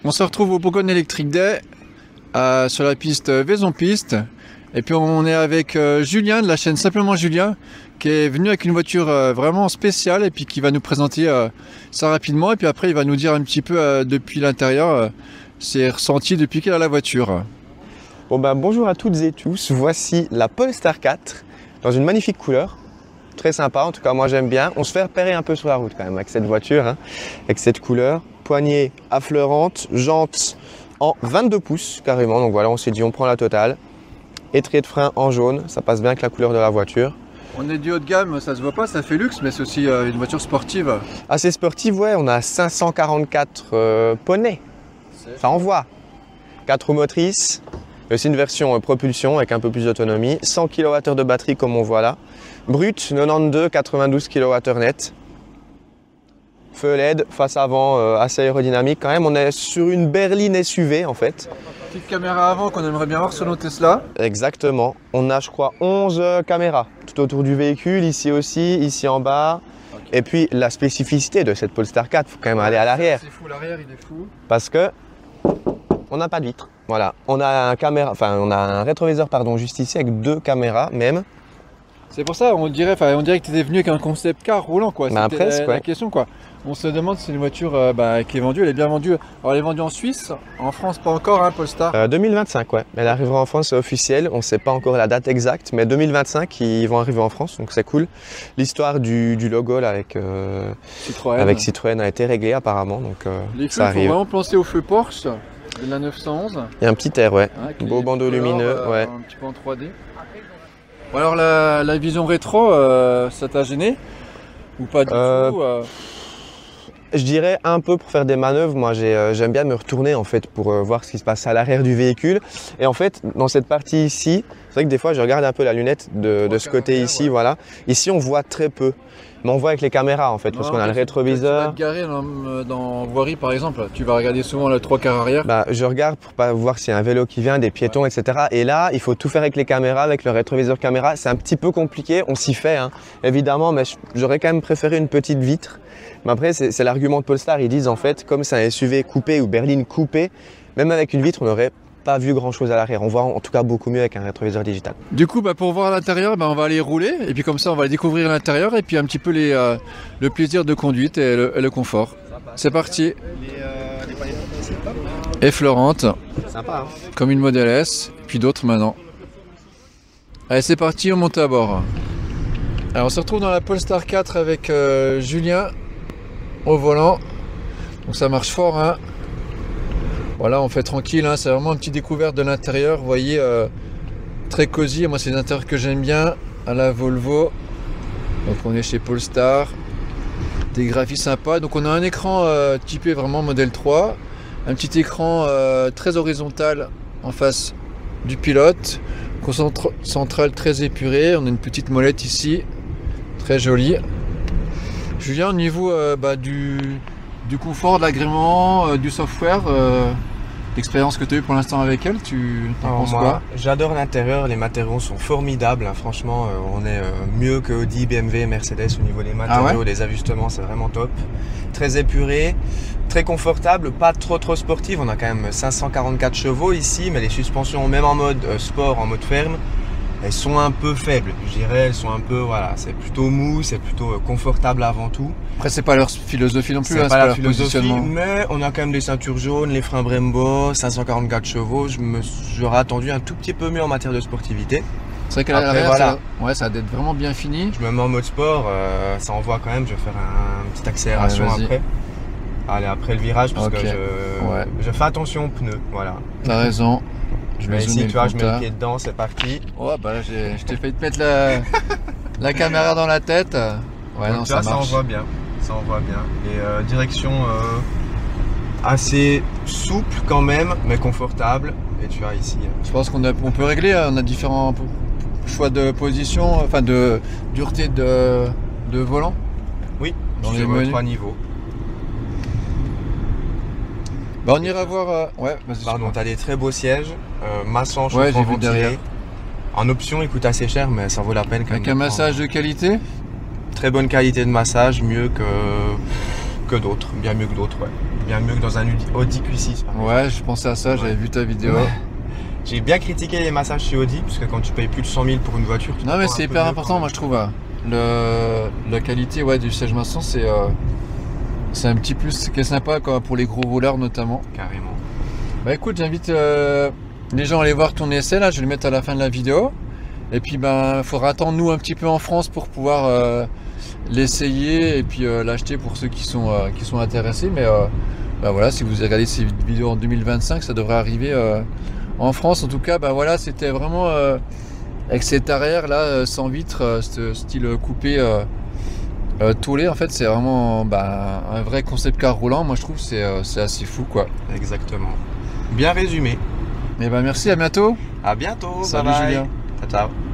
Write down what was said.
On se retrouve au Bourgogne Electric Day sur la piste Vaison Piste. Et puis on est avec Julien de la chaîne Simplement Julien qui est venu avec une voiture vraiment spéciale et puis qui va nous présenter ça rapidement. Et puis après il va nous dire un petit peu depuis l'intérieur ses ressentis depuis qu'il a la voiture. Bon bonjour à toutes et tous, voici la Polestar 4 dans une magnifique couleur. Très sympa, en tout cas moi j'aime bien. On se fait repérer un peu sur la route quand même avec cette voiture, hein, avec cette couleur. Poignée affleurante, jantes en 22 pouces carrément, donc voilà, on s'est dit on prend la totale. Étrier de frein en jaune, ça passe bien avec la couleur de la voiture. On est du haut de gamme, ça se voit pas, ça fait luxe, mais c'est aussi une voiture sportive. Assez sportive, ouais, on a 544 poneys, ça envoie. 4 roues motrices, aussi une version propulsion avec un peu plus d'autonomie, 100 kWh de batterie comme on voit là. Brut, 92, 92 kWh net. Feu LED, face avant assez aérodynamique quand même. On est sur une berline SUV en fait. Petite caméra avant qu'on aimerait bien voir sur nos Tesla. Exactement. On a je crois 11 caméras tout autour du véhicule, ici aussi, ici en bas. Okay. Et puis la spécificité de cette Polestar 4, il faut quand même aller à l'arrière. C'est fou, l'arrière il est fou. Parce que on n'a pas de vitre. Voilà. On a un rétroviseur juste ici avec 2 caméras même. C'est pour ça, on dirait que tu étais venu avec un concept car roulant quoi. C'était presque, la question quoi. On se demande si c'est une voiture qui est vendue, elle est bien vendue. Alors elle est vendue en Suisse, en France pas encore, hein, Polestar. 2025, ouais. Elle arrivera en France, c'est officiel. On ne sait pas encore la date exacte, mais 2025 ils vont arriver en France, donc c'est cool. L'histoire du logo là, avec Citroën a été réglée apparemment, donc les feux, ça arrive. Il faut vraiment penser au feu Porsche de la 911. Il y a un petit air, ouais. Beau bandeau lumineux, ouais. Un petit peu en 3D. Bon, alors la vision rétro, ça t'a gêné ou pas du tout Je dirais un peu pour faire des manœuvres. Moi j'aime bien me retourner en fait pour voir ce qui se passe à l'arrière du véhicule. Et en fait dans cette partie ici, c'est vrai que des fois je regarde un peu la lunette de ce côté ici, ouais. Voilà. Ici on voit très peu. Mais on voit avec les caméras en fait, parce qu'on a le rétroviseur. Tu vas te garer dans voirie par exemple, tu vas regarder souvent le 3/4 arrière. Je regarde pour pas voir s'il y a un vélo qui vient, des piétons, etc. Et là, il faut tout faire avec les caméras, avec le rétroviseur caméra. C'est un petit peu compliqué, on s'y fait hein, évidemment, mais j'aurais quand même préféré une petite vitre. Mais après, c'est l'argument de Polestar, ils disent en fait, comme c'est un SUV coupé ou berline coupée, même avec une vitre, on n'aurait pas vu grand chose à l'arrière. On voit en tout cas beaucoup mieux avec un rétroviseur digital. Du coup, pour voir l'intérieur, on va aller rouler et puis comme ça, on va découvrir l'intérieur et puis un petit peu le plaisir de conduite et le confort. C'est parti. Effleurante. Sympa, hein. Comme une Model S, puis d'autres maintenant. Allez, c'est parti, on monte à bord. Alors, on se retrouve dans la Polestar 4 avec Julien au volant. Donc ça marche fort, hein. Voilà, on fait tranquille, hein. C'est vraiment une petite découverte de l'intérieur. Vous voyez, très cosy. Moi, c'est l'intérieur que j'aime bien à la Volvo. Donc, on est chez Polestar. Des graphismes sympas. Donc, on a un écran typé vraiment modèle 3. Un petit écran très horizontal en face du pilote. Concentre central très épuré. On a une petite molette ici, très jolie. Julien, au niveau du confort, de l'agrément, du software, l'expérience que tu as eue pour l'instant avec elle, tu en penses quoi? J'adore l'intérieur, les matériaux sont formidables, hein. Franchement on est mieux que Audi, BMW, Mercedes au niveau des matériaux, des ajustements, c'est vraiment top. Très épuré, très confortable, pas trop sportive, on a quand même 544 chevaux ici, mais les suspensions même en mode sport, en mode ferme, elles sont un peu faibles, je dirais, elles sont un peu, voilà, c'est plutôt mou, c'est plutôt confortable avant tout. Après c'est pas leur philosophie non plus, c'est pas la philosophie, mais on a quand même des ceintures jaunes, les freins Brembo, 544 chevaux, j'aurais attendu un tout petit peu mieux en matière de sportivité. C'est vrai qu'à l'arrière, ça doit être vraiment bien fini. Je me mets en mode sport, ça envoie quand même, je vais faire une petite accélération après. Allez, après le virage, parce que je fais attention aux pneus, voilà. T'as raison. Je mets ici, tu vois, je mets le pied dedans, c'est parti. Ouais, je t'ai fait te mettre la caméra dans la tête. Ouais, donc, non, ça marche. Ça envoie bien. Ça envoie bien. Et direction assez souple quand même, mais confortable. Et tu vois ici. Je pense qu'on peut régler, on a différents choix de position, enfin de dureté de volant. Oui, dans les menus. 3 niveaux. On ira voir. Pardon, tu as des très beaux sièges, massant, j'ai vu derrière. En option, il coûte assez cher, mais ça vaut la peine quand même. Avec un massage de qualité. Très bonne qualité de massage, mieux que d'autres, bien mieux que d'autres, ouais. bien mieux que dans un Audi Q6. Ouais, je pensais à ça, j'avais vu ta vidéo. Ouais. J'ai bien critiqué les massages chez Audi, parce que quand tu payes plus de 100 000 pour une voiture... Non mais c'est hyper important, moi je trouve. La qualité du siège massant, c'est un petit plus qui est sympa quoi, pour les gros rouleurs notamment. Carrément. Bah écoute, j'invite les gens à aller voir ton essai, là, je vais le mettre à la fin de la vidéo. Et puis il faudra attendre nous un petit peu en France pour pouvoir l'essayer et puis l'acheter pour ceux qui sont intéressés. Mais voilà, si vous regardez ces vidéos en 2025, ça devrait arriver en France. En tout cas, voilà, c'était vraiment avec cette arrière là sans vitre, ce style coupé tôlé. En fait, c'est vraiment un vrai concept car roulant. Moi, je trouve que c'est assez fou, quoi. Exactement. Bien résumé. Mais merci, à bientôt. À bientôt. Salut bye bye. Julien. Ciao, ciao.